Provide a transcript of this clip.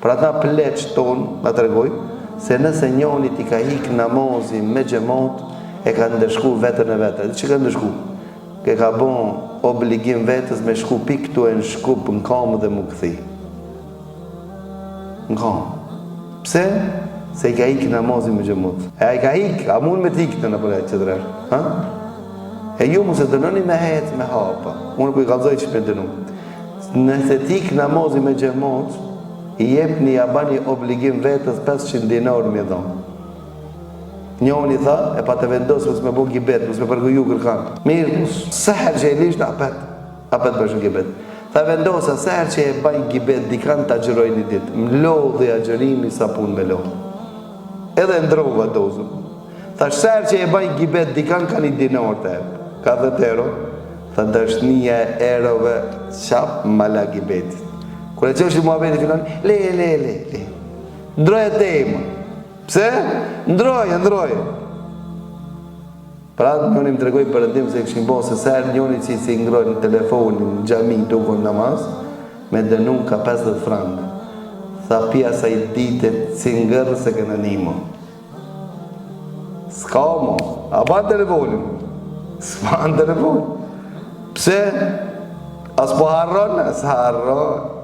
Për ata pleqë tonë, ma të regoj, se nëse njoni ti ka hik namazin me xhamat, e ka ndërshku vetën e vetë. Që ka ndërshku? Ke ka bon obligim vetës me shku pik këtu e në shkup në kamë dhe më këthi. Në kamë. Pse? Se i ka hik namazin me xhamat. E a i ka hik, a mund me t'hik të në përre që të rrë. E ju mu se dënoni me hetë me hapa. Unë ku i kalzoj që me dënu. Nëse t'hik namazin me xhamat, i jep një abani obligim vetës 500 dinar me dhonë. Njoni tha, e pa të vendosë mësë me bu gjibet, mësë me përguju kërkan. Mirë, seher që e lisht, apet bëshën gjibet. Tha vendosë, seher që e baj gjibet, dikan të agjëroj një ditë. Mlo dhe agjërimi sa pun me lo. Edhe ndrova dozën. Tha seher që e baj gjibet, dikan ka një dinar të e. Ka 10 euro. Tha ndështë një eurove qap mala gibetit. Kër e që është i muhabeti filan, le. Ndroje tema. Pse? Ndroje. Pra njoni më tregoj përëndim se këshim bo se sërë njoni që si ngrojnë në telefonin, në gjami, duke në namaz, me dënun ka 50 frangë. Tha pia sa i ditet si ngërë se kënë nimo. S'ka mo, a ban telefonin? S'ban telefonin. Pse? As po harron, as harron.